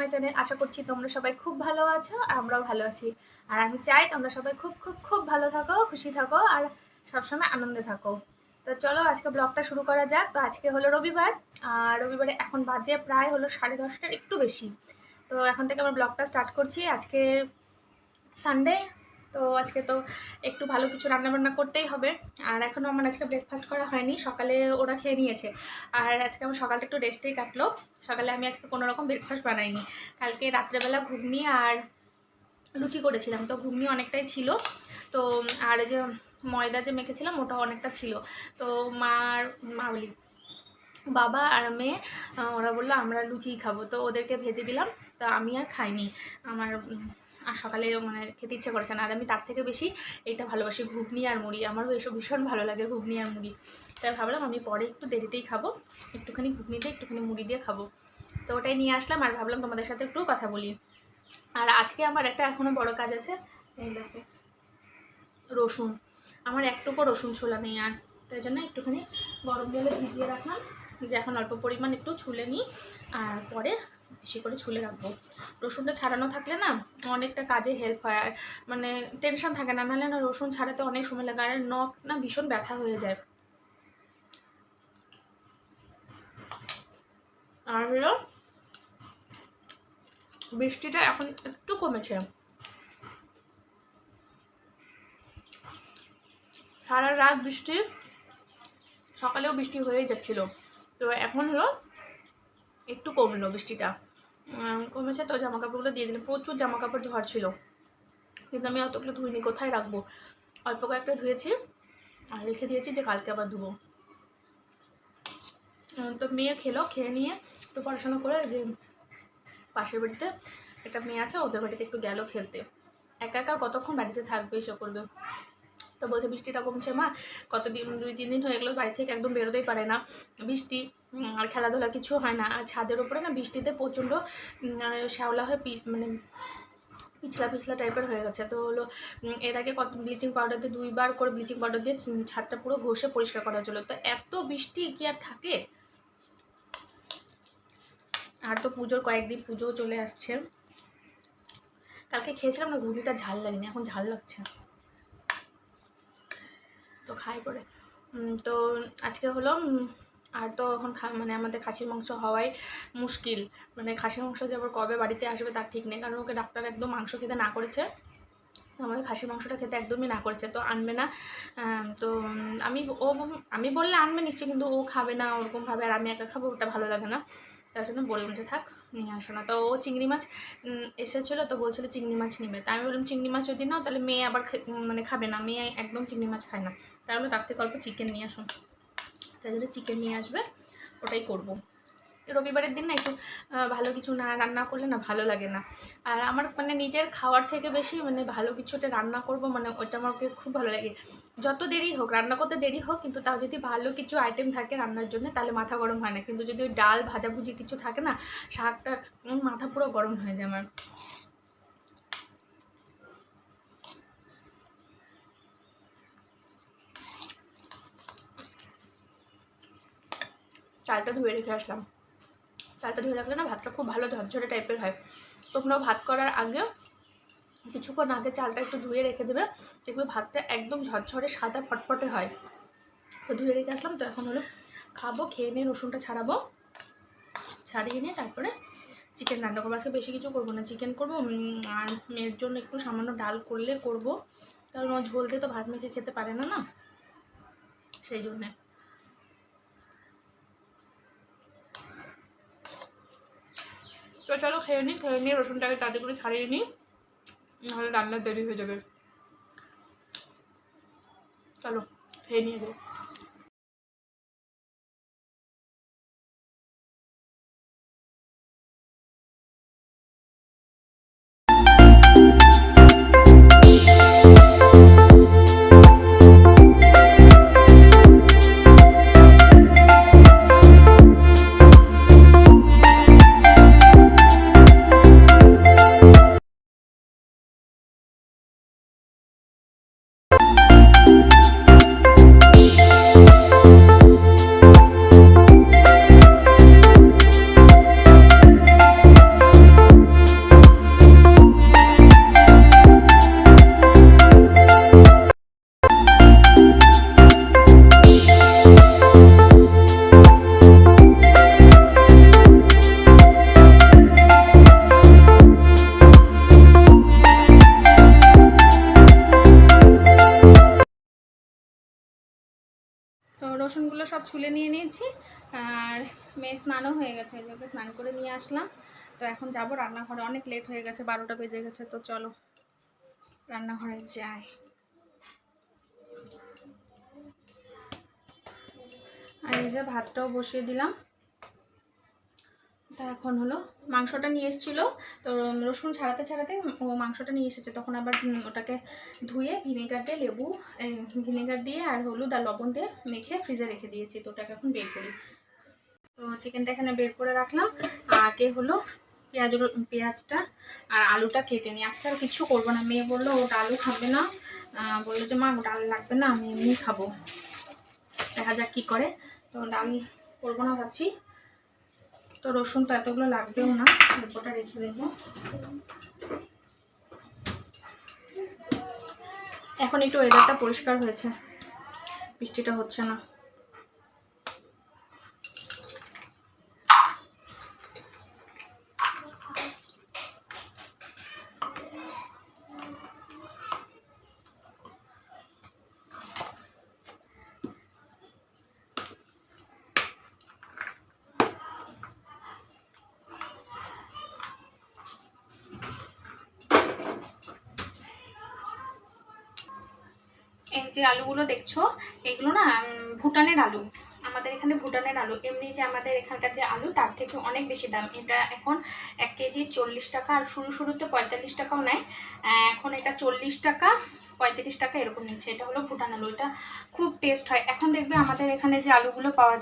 My channel. আশা করছি তোমরা সবাই খুব ভালো আছো, আমরাও ভালো আছি। আর আমি চাই তোমরা সবাই খুব খুব খুব ভালো থাকো, খুশি থাকো আর সবসময় আনন্দে থাকো। তো চলো আজকে ব্লগটা শুরু করা যাক। তো আজকে হলো রবিবার, আর রবিবারে এখন বাজে প্রায় হলো 10:30টার একটু বেশি। তো এখন থেকে আমরা ব্লগটা স্টার্ট করছি। আজকে সানডে, তো আজকে তো একটু ভালো কিছু রান্নাবান্না করতেই হবে। আর এখনও আমার আজকে ব্রেকফাস্ট করা হয়নি, সকালে ওরা খেয়ে নিয়েছে। আর আজকে আমার সকালটা একটু রেস্টেই কাটলো। সকালে আমি আজকে কোনো রকম ব্রেকফাস্ট বানাইনি। কালকে রাত্রেবেলা ঘুগনি আর লুচি করেছিলাম, তো ঘুগনি অনেকটাই ছিল। তো আর যে ময়দা যে মেখেছিলাম ওটা অনেকটা ছিল। তো মা বলি বাবা আর মেয়ে ওরা বললো আমরা লুচি খাবো, তো ওদেরকে ভেজে দিলাম। তো আমি আর খাইনি, আমার আর সকালে মানে খেতে ইচ্ছে করেছে না। আর আমি তার থেকে বেশি এটা ভালোবাসি, ঘুগনি আর মুড়ি। আমারও এসব ভীষণ ভালো লাগে, ঘুগনি আর মুড়ি। তাই ভাবলাম আমি পরে একটু দেরিতেই খাবো, একটুখানি ঘুগনিতে একটুখানি মুড়ি দিয়ে খাবো। তো ওটাই নিয়ে আসলাম আর ভাবলাম তোমাদের সাথে একটু কথা বলি। আর আজকে আমার একটা এখনও বড় কাজ আছে। এই দেখো রসুন, আমার একটুকু রসুন ছোলা নেই, আর তাই জন্য একটুখানি গরম জলে ভিজিয়ে রাখলাম, যে এখন অল্প পরিমাণ একটু ছুলে নিই আর পরে বেশি করে ছুলে রাখবো। রসুনটা ছাড়ানো থাকলে না অনেকটা কাজে হেল্প হয়, আর মানে টেনশন থাকে না। নাহলে না রসুন ছাড়াতে অনেক সময় লাগে, আর নখ না ভীষণ ব্যথা হয়ে যায়। আর হলো বৃষ্টিটা এখন একটু কমেছে, সারা রাত বৃষ্টি, সকালেও বৃষ্টি হয়েই যাচ্ছিল। তো এখন হলো একটু কমলো বৃষ্টিটা, কমেছে। তো জামা কাপড়গুলো দিয়ে দিলাম, প্রচুর জামা কাপড় ধোয়ার ছিল, কিন্তু আমি অতগুলো ধুইনি, কোথায় রাখবো। অল্প কয়েকটা ধুয়েছি আর রেখে দিয়েছি যে কালকে আবার ধুবো। তো মেয়ে খেলো, খেয়ে নিয়ে একটু পড়াশোনা করে, যে পাশের বাড়িতে একটা মেয়ে আছে ওদের বাড়িতে একটু গেল খেলতে। একা একা কতক্ষণ বাড়িতে থাকবে, এসে করবে। তো বলছে বৃষ্টিটা কমছে মা, কতদিন 2-3 দিন হয়ে গেলো বাড়ি থেকে একদম বেরোতেই পারে না, বৃষ্টি আর খেলাধুলা কিছু হয় না। আর ছাদের ওপরে না বৃষ্টিতে প্রচণ্ড শ্যাওলা হয়ে মানে পিছলা পিছলা টাইপের হয়ে গেছে। তো হলো এর আগে কত ব্লিচিং পাউডার দিয়ে 2বার করে ব্লিচিং পাউডার দিয়ে ছাদটা পুরো ঘষে পরিষ্কার করা হয়েছিল। তো এত বৃষ্টি কি আর থাকে। আর তো পুজোর কয়েকদিন, পুজোও চলে আসছে। কালকে খেয়েছিলাম না ঘুগনিটা, ঝাল লাগেনি, এখন ঝাল লাগছে, তো খাই পরে। তো আজকে হলো আর তো এখন মানে আমাদের খাসির মাংস হওয়াই মুশকিল। মানে খাসির মাংস যে আবার কবে বাড়িতে আসবে তার ঠিক নেই, কারণ ওকে ডাক্তার একদম মাংস খেতে না করেছে, আমাদের খাসির মাংসটা খেতে একদমই না করেছে, তো আনবে না। তো আমি বললে আনবে নিশ্চয়ই, কিন্তু ও খাবে না ওরকমভাবে, আর আমি একা খাবো, ওটা ভালো লাগে না। তার জন্য বললাম যে থাক, নিয়ে আসো না। তো ও চিংড়ি মাছ এসেছিলো, তো বলছিলো চিংড়ি মাছ নেবে। তাই আমি বললাম চিংড়ি মাছ যদি নাও তাহলে মেয়ে আবার মানে খাবে না, মেয়ে একদম চিংড়ি মাছ খায় না। তাহলে তার থেকে অল্প চিকেন নিয়ে আসুন। তাই জন্য চিকেন নিয়ে আসবে, ওটাই করবো। রবিবারের দিন না একটু ভালো কিছু না রান্না করলে না ভালো লাগে না। আর আমার মানে নিজের খাওয়ার থেকে বেশি মানে ভালো কিছুটা রান্না করব, মানে ওইটা আমাকে খুব ভালো লাগে। যত দেরি হোক, রান্না করতে দেরি হোক, কিন্তু তাও যদি ভালো কিছু আইটেম থাকে রান্নার জন্য তাহলে মাথা গরম হয় না। কিন্তু যদি ওই ডাল ভাজাভুজি কিছু থাকে না, শাকটা, মাথা পুরো গরম হয়ে যায় আমার। চালটা ধুয়ে রেখে আসলাম, চালটা ধুয়ে রাখলে না ভাতটা খুব ভালো ঝরঝরে টাইপের হয়। তোমরাও ভাত করার আগে কিছুক্ষণ আগে চালটা একটু ধুয়ে রেখে দেবে, দেখবে ভাতটা একদম ঝরঝরে সাদা ফটফটে হয়। তো ধুয়ে রেখে আসলাম, তো এখন হলো খাবো, খেয়ে নিয়ে রসুনটা ছাড়াবো, ছাড়িয়ে নিয়ে তারপরে চিকেন রান্না করবো। আজকে বেশি কিছু করবো না, চিকেন করবো আর মেয়ের জন্য একটু সামান্য ডাল করলে করবো, কারণ ও ঝোল দিয়ে তো ভাত মেখে খেতে পারে না, না সেই জন্যে। তো চলো খেয়ে নিই, খেয়ে নিয়ে রসুনটাকে তাড়াতাড়ি করে ছাড়িয়ে নিই, নাহলে রান্নার দেরি হয়ে যাবে। চলো খেয়ে নিয়ে যাবো। রসুনগুলো সব ছুলে নিয়ে নিয়েছি, আর মেয়ের স্নানও হয়ে গেছে, ওকে স্নান করে নিয়ে আসলাম। তো এখন যাব রান্নাঘরে, অনেক লেট হয়ে গেছে, 12টা বেজে গেছে। তো চলো রান্নাঘরে যাই। আর এই যে ভাতটাও বসিয়ে দিলাম। তা এখন হলো মাংসটা নিয়ে এসেছিলো, তো রসুন ছাড়াতে ছাড়াতে ও মাংসটা নিয়ে এসেছে, তখন আবার ওটাকে ধুয়ে ভিনেগার দিয়ে ভিনেগার দিয়ে আর হলুদ আর লবণ দিয়ে মেখে ফ্রিজে রেখে দিয়েছি। তো ওটাকে এখন বের করি। তো চিকেনটা এখানে বের করে রাখলাম। আগে হলো পেঁয়াজটা আর আলুটা কেটে নিই। আজকে আর কিছু করবো না। মেয়ে বললো ওটা আলু খাবে না, বললো যে মা ওটা আলু লাগবে না, আমি এমনি খাবো, দেখা যাক কী করে। তো ডাল করবো না ভাবছি। তো রসুন তো এতগুলো লাগবেও না, ওটা রেখে দেবো। এখন একটু ওয়েদারটা পরিষ্কার হয়েছে, বৃষ্টিটা হচ্ছে না। এই যে আলুগুলো দেখছো, এগুলো না ভুটানের আলু, আমাদের এখানে ভুটানের আলু। এমনি যে আমাদের এখানকার যে আলু তার থেকে অনেক বেশি দাম। এটা এখন 1 কেজি 40 টাকা, আর শুরুতে 45 টাকাও নেয়। এখন এটা 40 টাকা 35 টাকা এরকম নিচ্ছে। এটা হলো ভুটান আলু, এটা খুব টেস্ট হয়। এখন দেখবে আমাদের এখানে যে আলুগুলো পাওয়া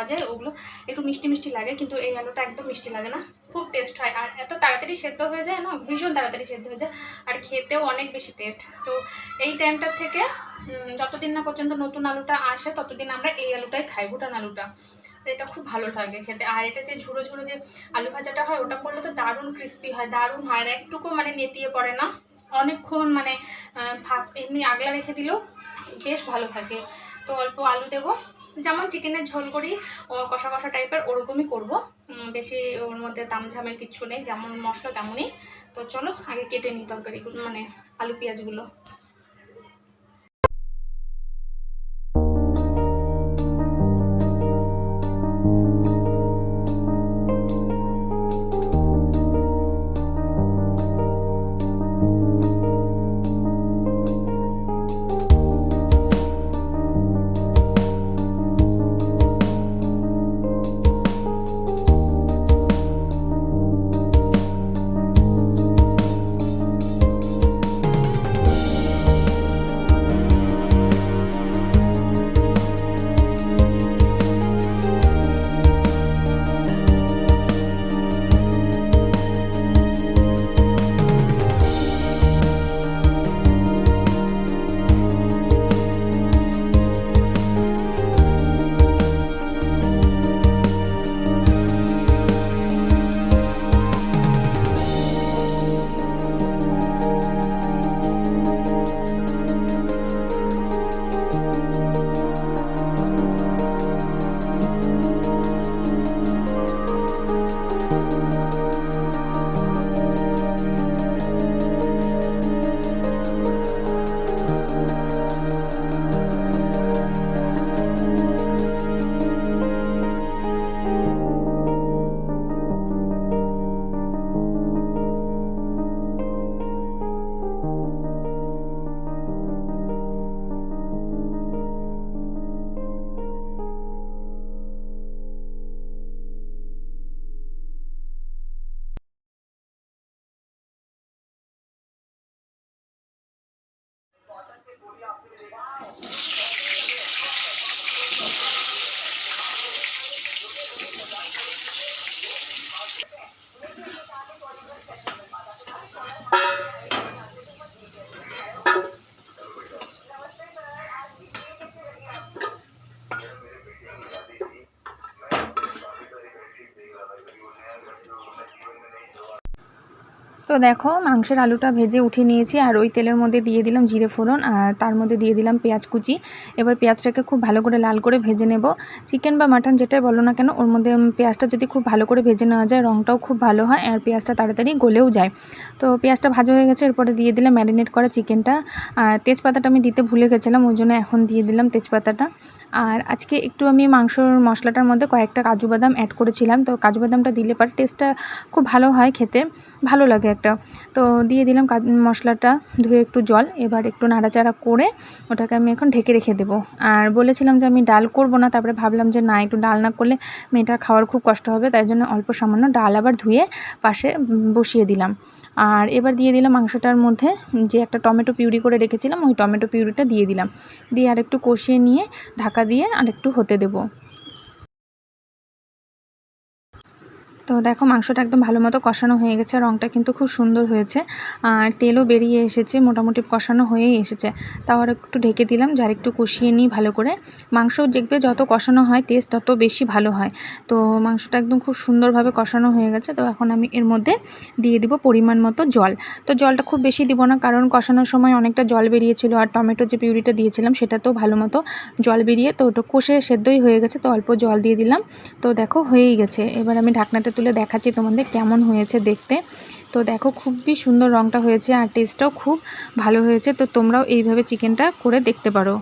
যায়, ওগুলো একটু মিষ্টি মিষ্টি লাগে, কিন্তু এই আলুটা একদম মিষ্টি লাগে না, খুব টেস্ট হয়। আর এত তাড়াতাড়ি সেদ্ধ হয়ে যায় না, ভীষণ তাড়াতাড়ি সেদ্ধ হয়ে যায়, আর খেতেও অনেক বেশি টেস্ট। তো এই টাইমটার থেকে যতদিন না পর্যন্ত নতুন আলুটা আসে ততদিন আমরা এই আলুটাই খাই, ভুটান আলুটা। এটা খুব ভালো লাগে খেতে। আর এটা যে ঝুড়ো ঝুড়ো যে আলু ভাজাটা হয়, ওটা করলে তো দারুণ ক্রিস্পি হয়, দারুণ হয়, আর একটুকু মানে নেতিয়ে পড়ে না, অনেকক্ষণ মানে ভাত এমনি আগলা রেখে দিলেও বেশ ভালো থাকে। তো অল্প আলু দেবো, যেমন চিকেনের ঝোল করি কষা কষা টাইপের, ওরকমই করবো। বেশি ওর মধ্যে তামঝামের কিচ্ছু নেই, যেমন মশলা তেমনই। তো চলো আগে কেটে নিই তরকারিগুলো, মানে আলু পেঁয়াজগুলো। তো দেখো মাংসের আলুটা ভেজে উঠিয়ে নিয়েছি, আর ওই তেলের মধ্যে দিয়ে দিলাম জিরে ফোড়ন, আর তার মধ্যে দিয়ে দিলাম পেঁয়াজ কুচি। এবার পেঁয়াজটাকে খুব ভালো করে লাল করে ভেজে নেব। চিকেন বা মাটন যেটাই বলো না কেন, ওর মধ্যে পেঁয়াজটা যদি খুব ভালো করে ভেজে নেওয়া যায়, রঙটাও খুব ভালো হয় আর পেঁয়াজটা তাড়াতাড়ি গলেও যায়। তো পেঁয়াজটা ভাজা হয়ে গেছে, এরপরে দিয়ে দিলাম ম্যারিনেট করা চিকেনটা। আর তেজপাতাটা আমি দিতে ভুলে গেছিলাম, ওই জন্য এখন দিয়ে দিলাম তেজপাতাটা। আর আজকে একটু আমি মাংসর মশলাটার মধ্যে কয়েকটা কাজু বাদাম অ্যাড করেছিলাম, তো কাজু বাদামটা দিলে পরে টেস্টটা খুব ভালো হয়, খেতে ভালো লাগে একটা। তো দিয়ে দিলাম মশলাটা ধুয়ে একটু জল, এবার একটু নাড়াচাড়া করে ওটাকে আমি এখন ঢেকে রেখে দেবো। আর বলেছিলাম যে আমি ডাল করব না, তারপরে ভাবলাম যে না, একটু ডাল না করলে মেয়েটার খাওয়ার খুব কষ্ট হবে, তাই জন্য অল্প সামান্য ডাল আবার ধুয়ে পাশে বসিয়ে দিলাম। আর এবার দিয়ে দিলাম মাংসটার মধ্যে যে একটা টমেটো পিউরি করে রেখেছিলাম, ওই টমেটো পিউরিটা দিয়ে দিলাম, দিয়ে আর একটু কষিয়ে নিয়ে ঢাকা দিয়ে আর একটু হতে দেবো। তো দেখো মাংসটা একদম ভালো মতো কষানো হয়ে গেছে, রঙটা কিন্তু খুব সুন্দর হয়েছে, আর তেলও বেরিয়ে এসেছে, মোটামুটি কষানো হয়েই এসেছে। তাও আর একটু ঢেকে দিলাম, যার একটু কষিয়ে নিই ভালো করে। মাংস দেখবে যত কষানো হয় টেস্ট তত বেশি ভালো হয়। তো মাংসটা একদম খুব সুন্দরভাবে কষানো হয়ে গেছে। তো এখন আমি এর মধ্যে দিয়ে দিব পরিমাণ মতো জল। তো জলটা খুব বেশি দিব না, কারণ কষানোর সময় অনেকটা জল বেরিয়েছিল, আর টমেটো যে পিউরিটা দিয়েছিলাম সেটাতেও ভালো মতো জল বেরিয়ে, তো ওটা কষে সেদ্ধই হয়ে গেছে। তো অল্প জল দিয়ে দিলাম, তো দেখো হয়েই গেছে। এবার আমি ঢাকনাটা তুলে দেখাচ্ছি তোমাদের কেমন হয়েছে দেখতে। তো দেখো খুবই সুন্দর রঙটা হয়েছে, আর টেস্টটাও খুব ভালো হয়েছে। তো তোমরাও এইভাবে চিকেনটা করে দেখতে পারো।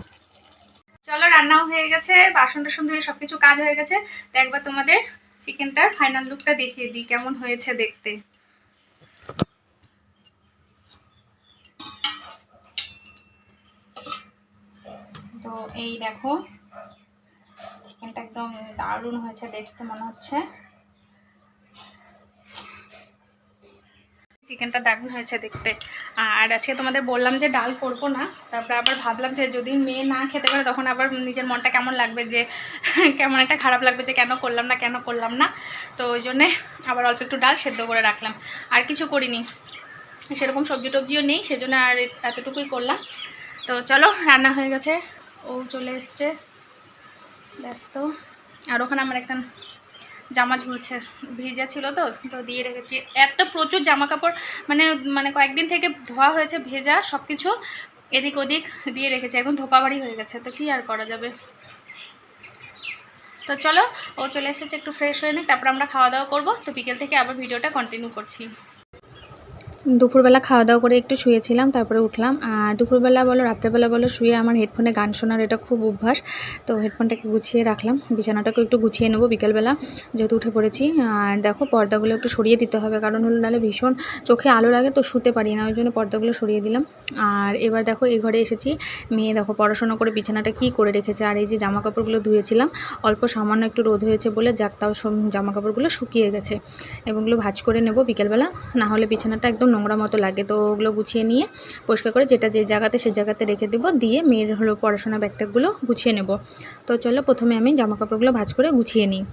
চলো রান্নাও হয়ে গেছে, বাসন টাসন ধুয়ে সবকিছু কাজ হয়ে গেছে। তো একবার তোমাদের চিকেনটার ফাইনাল লুকটা দেখিয়ে দিই কেমন হয়েছে দেখতে। তো এই দেখো চিকেনটা একদম দারুণ হয়েছে দেখতে মনে হচ্ছে। চিকেনটা দারুণ হয়েছে দেখতে। আর আজকে তোমাদের বললাম যে ডাল করবো না, তারপরে আবার ভাবলাম যে যদি মেয়ে না খেতে পারে তখন আবার নিজের মনটা কেমন লাগবে, যে কেমন একটা খারাপ লাগবে যে কেন করলাম না। তো ওই জন্যে আবার অল্প একটু ডাল সেদ্ধ করে রাখলাম, আর কিছু করিনি, সেরকম সবজি টবজিও নেই, সেজন্য আর এতটুকুই করলাম। তো চলো রান্না হয়ে গেছে, ও চলে এসছে ব্যস্ত। আর ওখানে আমার একটা জামা ঝুলছে, ভিজা ছিল তো তো দিয়ে রেখেছি। এত প্রচুর জামা কাপড়, মানে মানে কয়েকদিন থেকে ধোয়া হয়েছে, ভেজা সব কিছু এদিক ওদিক দিয়ে রেখেছি, এখন ধোপাবাড়ি হয়ে গেছে, তো কি আর করা যাবে। তো চলো ও চলে এসেছে, একটু ফ্রেশ হয়ে নিই, তারপর আমরা খাওয়া দাওয়া করবো। তো বিকেল থেকে আবার ভিডিওটা কন্টিনিউ করছি। দুপুরবেলা খাওয়া দাওয়া করে একটু শুয়েছিলাম, তারপরে উঠলাম। আর দুপুরবেলা বলো রাত্রেবেলা বলো শুয়ে আমার হেডফোনে গান শোনার এটা খুব অভ্যাস। তো হেডফোনটাকে গুছিয়ে রাখলাম, বিছানাটাকে একটু গুছিয়ে নেবো বিকেলবেলা যেহেতু উঠে পড়েছি। আর দেখো পর্দাগুলো একটু সরিয়ে দিতে হবে, কারণ হলো নাহলে ভীষণ চোখে আলো লাগে, তো শুতে পারি না, ওই জন্য পর্দাগুলো সরিয়ে দিলাম। আর এবার দেখো এই ঘরে এসেছি, মেয়ে দেখো পড়াশোনা করে বিছানাটা কী করে রেখেছে। আর এই যে জামা কাপড়গুলো ধুয়েছিলাম, অল্প সামান্য একটু রোদ হয়েছে বলে যাক, তাও জামা কাপড়গুলো শুকিয়ে গেছে, এবং ওগুলো ভাঁজ করে নেব বিকেলবেলা, না হলে বিছানাটা একদম নোংরা মতো লাগে। তো ওগুলো গুছিয়ে নিয়ে পরিষ্কার করে যেটা যে জায়গাতে সে জায়গাতে রেখে দেবো, দিয়ে মেয়ের হলো পড়াশোনা ব্যাগট্যাগুলো গুছিয়ে নেব। তো চলো প্রথমে আমি জামা কাপড়গুলো ভাঁজ করে গুছিয়ে নিই।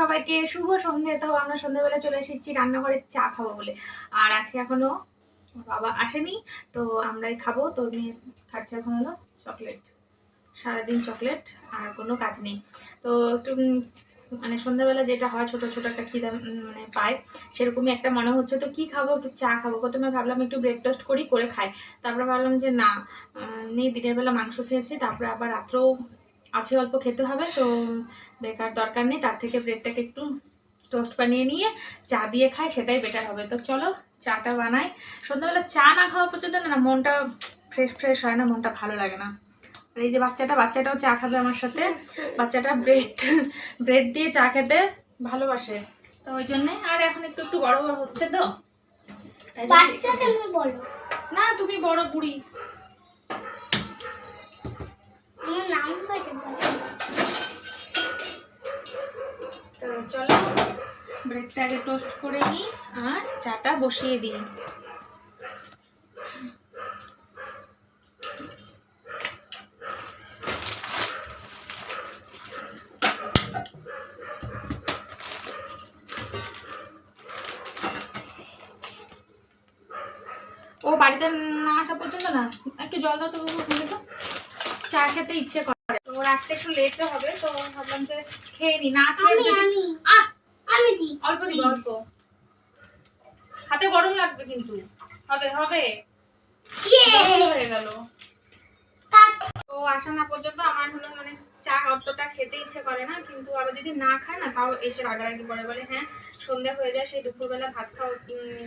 সবাইকে শুভ সন্ধ্যে। তো আমরা সন্ধ্যাবেলা চলে এসেছি রান্নাঘরে চা খাবো বলে, আর আজকে এখনো বাবা আসেনি, তো আমরাই খাবো। তো মেয়ে খাচ্ছে এখন হলো চকলেট, সারাদিন চকলেট আর কোনো কাজ নেই। তো একটু মানে সন্ধ্যাবেলা যেটা হয় ছোট ছোট একটা খিদে মানে পায়, সেরকমই একটা মনে হচ্ছে। তো কি খাবো, একটু চা খাবো। প্রথমে ভাবলাম একটু ব্রেড টোস্ট করে খাই, তারপরে ভাবলাম যে না, নেই, দিনের বেলা মাংস খেয়েছি, তারপরে আবার রাত্রেও আছে অল্প খেতে হবে, তো বেকার দরকার নেই, তার থেকে ব্রেডটাকে একটু টোস্ট বানিয়ে নিয়ে চা দিয়ে খাই, সেটাই বেটার হবে। তো চলো চাটা বানাই। সন্ধ্যাবেলা চা না খাওয়া পর্যন্ত না মনটা ফ্রেশ হয় না, মনটা ভালো লাগে না। আর এই যে বাচ্চাটাও চা খাবে আমার সাথে। বাচ্চাটা ব্রেড দিয়ে চা খেতে ভালোবাসে, তো ওই জন্যে। আর এখন একটু বড় হচ্ছে, তো বাচ্চা কেন বলো না, তুমি বড় বুড়ি। আমার নাম হয়েছে। তো চলো ব্রেডটা আগে টোস্ট করে নিই আর চাটা বসিয়ে দিই। ও বাড়িতে না আসা পর্যন্ত না একটু জল দাও তো, চা খেতে ইচ্ছে করে। তো ওর আসতে একটু লেট হবে, তো ভাবলাম যে খেয়ে নি, না খেয়ে যদি আমি দিই, অল্প দিই, অল্প। হাতে গরম লাগবে কিন্তু। হবে হয়ে গেল। তো আসা না পর্যন্ত আমার হলো মানে চা অতটা খেতে ইচ্ছে করে না, কিন্তু আবার যদি না খায় না তাও এসে রাগারাগি করে, বলে হ্যাঁ সন্ধ্যা হয়ে যায়, সেই দুপুরবেলা ভাত খাও,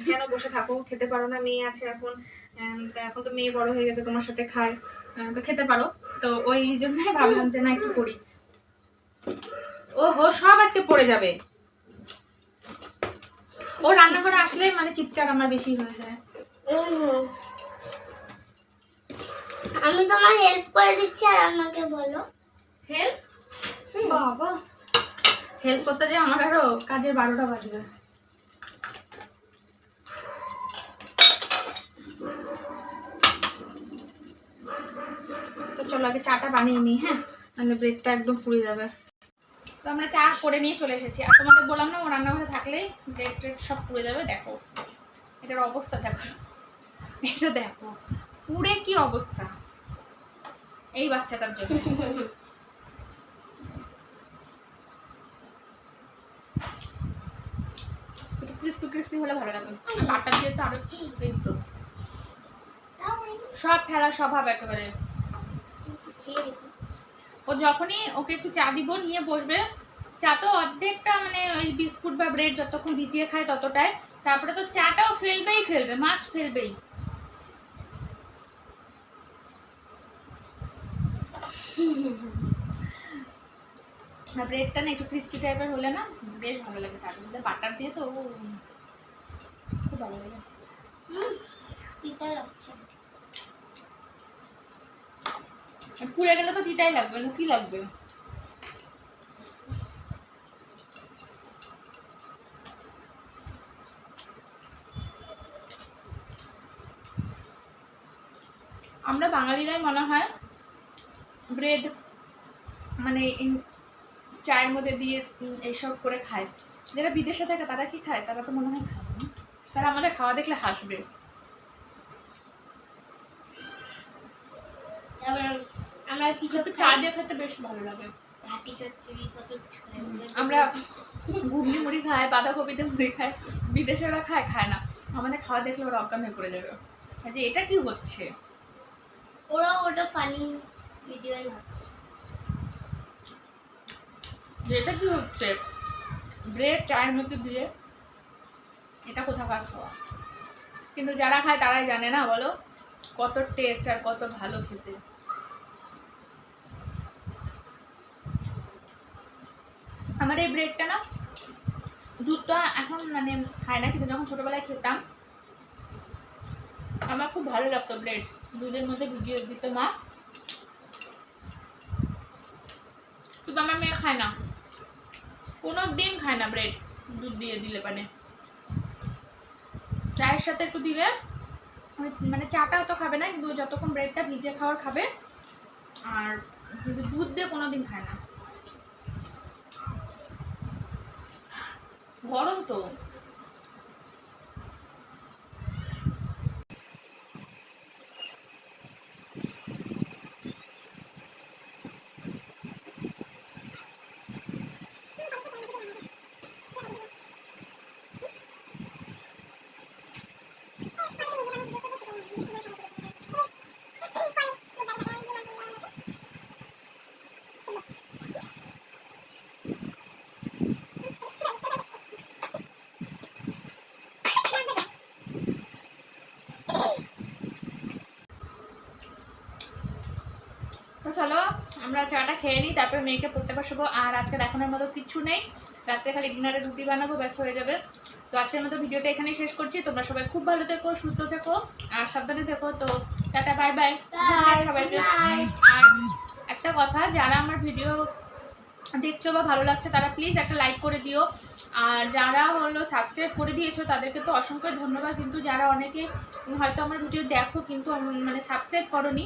কেন বসে থাকো, খেতে পারো না, মেয়ে আছে এখন, এখন তো মেয়ে বড় হয়ে গেছে, তোমার সাথে খায়, তো খেতে পারো। তো ওই জন্য ভাবলাম যে না একটু করি। ওহো, সব আজকে পড়ে যাবে। ও রান্নাঘরে আসলে মানে চিৎকার আমার বেশি হয়ে যায়। আমি তোমার হেল্প করে দিচ্ছি, আর আমাকে বলো। হেল্প? বাবা, হেল্প করতে যে আমার আরো কাজের 12টা বাজবে। তো চলো আগে চাটা বানিয়ে নিই, হ্যাঁ, নাহলে ব্রেডটা একদম পুড়ে যাবে। তো আমরা চা করে নিয়ে চলে এসেছি, আর তোমাদের বললাম না ও রান্নাঘরে থাকলেই ব্রেড ট্রেড সব পুড়ে যাবে। দেখো এটার অবস্থা, দেখো এটা, দেখো পুড়ে কি অবস্থা এই বাচ্চাটার জন্য। ক্রিস্পি হলে ভালো লাগে, বাটার দিয়ে তো আরো কিন্তু সব ফেলা স্বভাব একেবারে। ও যখনই ওকে একটু চা দিব, নিয়ে বসবে, চা তো অর্ধেকটা মানে ওই বিস্কুট বা ব্রেড যতক্ষণ ভিজিয়ে খায় ততটাই, তারপরে তো চাটাও ফেলবে, মাস্ট ফেলবেই। ব্রেডটা না একটু ক্রিস্পি টাইপের হলে না বেশ ভালো লাগে, চাটার মধ্যে বাটার দিয়ে তো খুব ভালো লাগে। পুড়ে গেলে তো তিতাই লাগবে, কি লাগবে। আমরা বাঙালিরাই মনে হয় ব্রেড মানে চায়ের মধ্যে দিয়ে এইসব করে খায়। যারা বিদেশে থাকে তারা কি খায়? তারা তো মনে হয় খায় না, তারা আমাদের খাওয়া দেখলে হাসবে। আমার কিছু চা দিয়ে খেতে বেশ ভালো লাগে। আমরা ঘুগনি মুড়ি খাই, বাঁধাকপিতে মুড়ি খাই, বিদেশেরা খায় না। আমাদের খাওয়া দেখলে ওরা অজ্ঞান হয়ে পড়ে যাবে যে এটা কি হচ্ছে। ওরা ওটা ফানি ভিডিও এটা কি হচ্ছে, ব্রেড চায়ের মধ্যে দিয়ে, এটা কোথাকার খাওয়া। কিন্তু যারা খায় তারাই জানে না, বলো কত টেস্ট আর কত ভালো খেতে। আমার এই ব্রেডটা না, দুধটা এখন মানে খায় না, কিন্তু যখন ছোটবেলায় খেতাম আমার খুব ভালো লাগতো ব্রেড দুধের মধ্যে ভিজিয়ে দিত মা। কিন্তু আমার মেয়ে খায় না, কোনো দিন খায় না ব্রেড দুধ দিয়ে দিলে, মানে চায়ের সাথে একটু দিলে মানে চাটা তো খাবে না, কিন্তু যতক্ষণ ব্রেডটা ভিজে খাওয়ার খাবে, আর কিন্তু দুধ দিয়ে কোনোদিন খায় না। গরম তো। আমরা চাটা খেয়ে নিই, তারপরে মেয়েকে পড়তে বসাবো। আর আজকে দেখানোর মতো কিছু নেই, রাত্রে খালি ডিনারে রুটি বানাবো, ব্যাস হয়ে যাবে। তো আজকের মতো ভিডিওটা এখানেই শেষ করছি। তোমরা সবাই খুব ভালো থেকো, সুস্থ থেকো আর সাবধানে থেকো। তো টাটা, বাই বাই সবাইকে। আর একটা কথা, যারা আমার ভিডিও দেখছো বা ভালো লাগছে তারা প্লিজ একটা লাইক করে দিও। আর যারা হলো সাবস্ক্রাইব করে দিয়েছো তাদেরকে তো অসংখ্য ধন্যবাদ, কিন্তু যারা অনেকে হয়তো আমার ভিডিও দেখো কিন্তু মানে সাবস্ক্রাইব করোনি,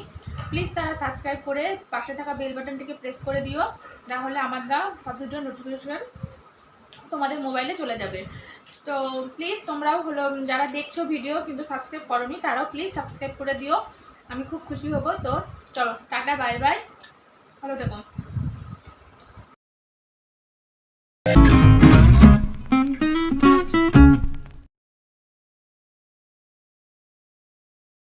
প্লিজ তারা সাবস্ক্রাইব করে পাশে থাকা বেল বাটনটিকে প্রেস করে দিও, তাহলে আমার সব ভিডিও নোটিফিকেশন তোমাদের মোবাইলে চলে যাবে। তো প্লিজ তোমরাও হলো যারা দেখছো ভিডিও কিন্তু সাবস্ক্রাইব করোনি তারাও প্লিজ সাবস্ক্রাইব করে দিও, আমি খুব খুশি হব। তো চলো টাটা, বাই বাই, ভালো থেকো।